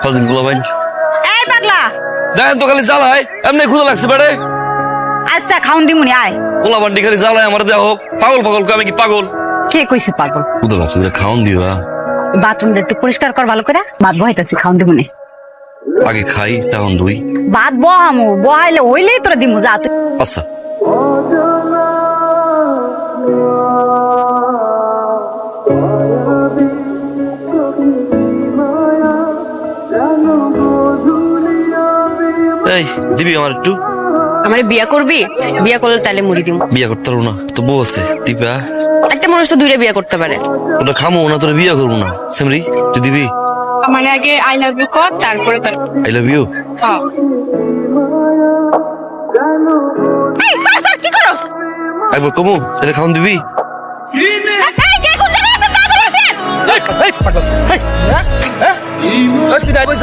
ফাজিল গুলো ভাই এই পাগলা যাই তো খালি জ্বালায় এমনি ক্ষুধা লাগছে বেড়ে আচ্ছা খাউন দিমুনি আয় পোলা বান্ডি খালি জ্বালায় আমার দেহ পাগল পাগল আমি কি পাগল কে কইছে পাগল ক্ষুধা লাগছে খাওন দিবা বাথরুমটা একটু পরিষ্কার কর ভালো করে ভাত বহাইতাছি খাউন দিমুনি আগে খাই তখন দুই ভাত বহামু বহাইলে হইলেই তোরা দিমু যা তুই আচ্ছা এই দিবি আমার একটু আমারে বিয়া করবি বিয়া করলে তাহলে মুড়ি দিব বিয়া করতে পারবো না তো বউ আছে দিবা একটা মানুষ তো দুইটা বিয়া করতে পারে ওটা খামো না তোর বিয়া করবো না সেমরি তুই দিবি মানে আগে আই লাভ ইউ কর তারপরে আই লাভ ইউ হ্যাঁ এই স্যার স্যার কি করছ একবার কমু তাহলে খাওন দিবি এই কে কোন জায়গায় আছে তাড়াতাড়ি আসেন এই পাগল এই তুই কইছ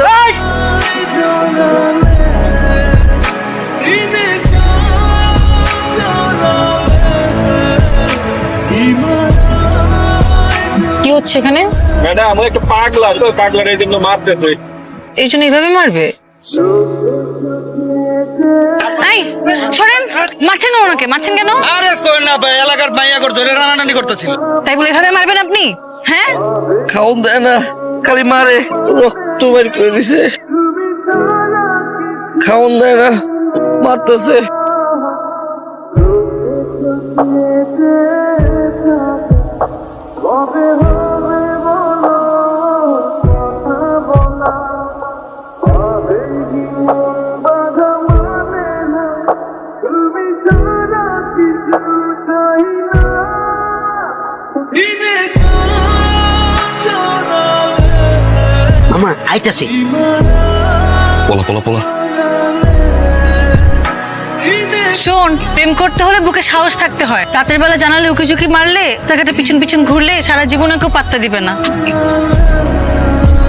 কি হচ্ছে এখানে ম্যাডাম ও একটা পাগলা তো পাগলার এই জন্য মারতে তুই এই জন্য এইভাবে মারবে এই শোনেন মারছেন কেন ওনাকে মারছেন কেন আরে কই না ভাই এলাকার মাইয়া করে ধরে রানারানি করতেছিল তাই বলে এভাবে মারবেন আপনি হ্যাঁ খাওন দেয় না খালি মারে রক্ত বের করে দিছে খাওন দেয় না মারতেছে মামা আইতাছে পোলা পোলা পোলা শোন প্রেম করতে হলে বুকে সাহস থাকতে হয় রাতের বেলা জানালে উকি ঝুঁকি মারলে জায়গাটা পিছন পিছন ঘুরলে সারা জীবনে কেউ পাত্তা দিবে না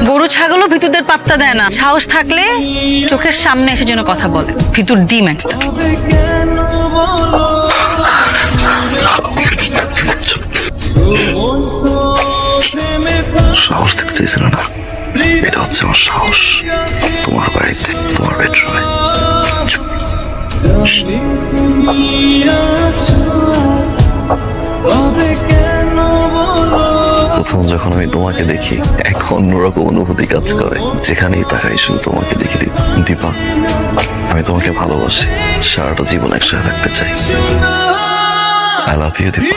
গরু ছাগলও ভিতুরদের পাত্তা দেয় না সাহস থাকলে চোখের সামনে এসে যেন কথা বলে ভিতুর ডিম একটা সাহস দেখতে চাইছিল না এটা হচ্ছে আমার সাহস তোমার বাড়িতে তোমার বেডরুমে প্রথম যখন আমি তোমাকে দেখি এক অন্যরকম অনুভূতি কাজ করে যেখানেই তাকাই শুধু তোমাকে দেখি দীপা আমি তোমাকে ভালোবাসি সারাটা জীবন একসাথে থাকতে চাই I love you Deepa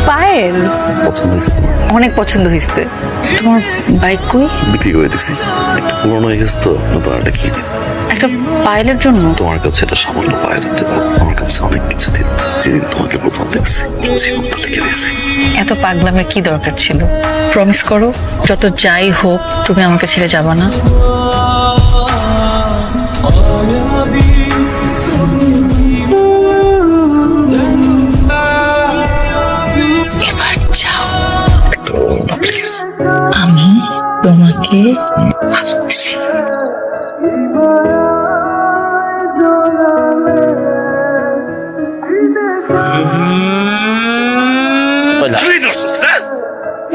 Payel পছন্দ হয়েছে তোমার অনেক পছন্দ হয়েছে তোমার বাইক কই বিক্রি করে দিছি একটু পুরনো হয়ে গেছে তো নতুন একটা কি একটা পায়েলের জন্য তোমার কাছে এটা সামান্য পায়ের দিতে পারো আমার কাছে অনেক কিছু দিন যেদিন তোমাকে প্রথম দেখছি জীবনটা লিখে দিয়েছি এত পাগলামের কি দরকার ছিল প্রমিস করো যত যাই হোক তুমি আমাকে ছেড়ে যাবা না এবার যাও একটা বলো না প্লিজ আমি তোমাকে ভালোবাসি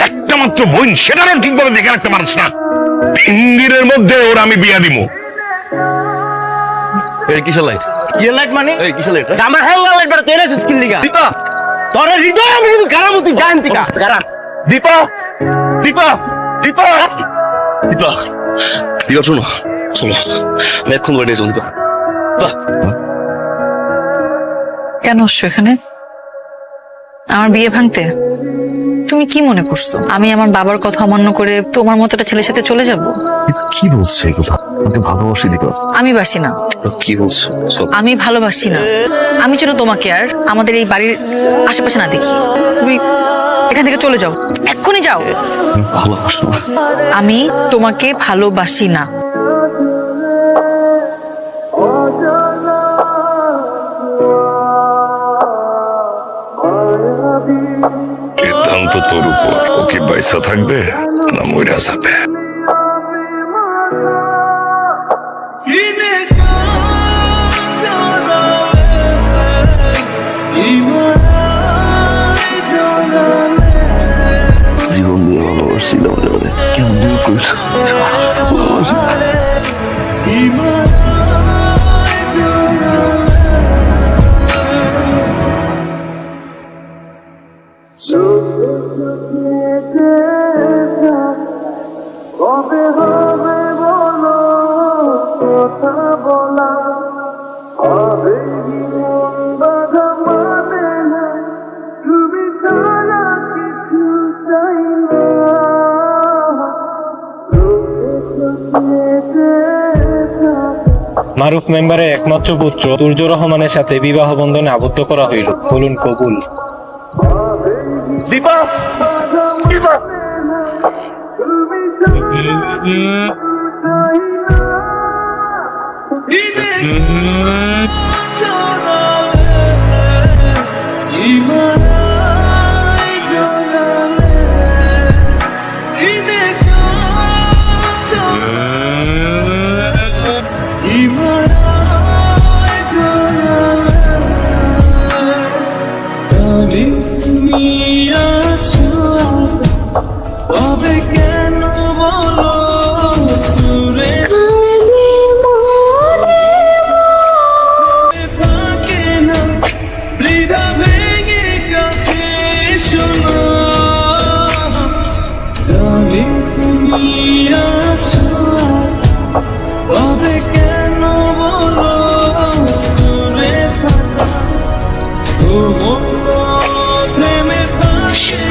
একটা মাত্র বোন সেটারও ঠিকভাবে দেখে রাখতে পারছ না 3 দিনের মধ্যে ওর আমি বিয়া দিব এই কিসের লাইট ইয়ে লাইট মানে এই কিসের লাইট আমার হ্যাঙ্গার লাইট বেটা তেলে স্কিল লিগা দীপা তোর হৃদয় আমি কিন্তু গারাম তুই জান তিকা গারাম দীপা দীপা দীপা দীপা দীপা শোনো চলো আমি এখন বাড়ি যাবো দীপা কেন আসছো এখানে আমার বিয়ে ভাঙতে তুমি কি মনে করছো আমি আমার বাবার কথা অমান্য করে তোমার মতো একটা ছেলের সাথে চলে যাব কি বলছো এগুলো আমাকে ভালোবাসি দীপা আমি বাসি না কি বলছো আমি ভালোবাসি না আমি যেন তোমাকে আর আমাদের এই বাড়ির আশেপাশে না দেখি তুমি এখান থেকে চলে যাও এক্ষুনি যাও ভালোবাসো না আমি তোমাকে ভালোবাসি না সিদ্ধান্ত তোর উপর ও কি পয়সা থাকবে না মইরা যাবে ইমান মারুফ মেম্বারের একমাত্র পুত্র সূর্য রহমানের সাথে বিবাহ বন্ধনে আবদ্ধ করা হইল। বলুন কবুল। দীপা দীপা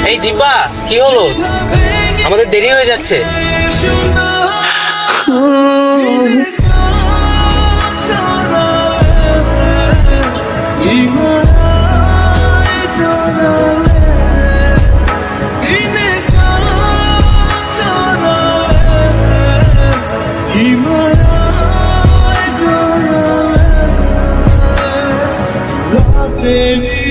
এই দীপা, কি হলো? আমাদের দেরি হয়ে যাচ্ছে। Baby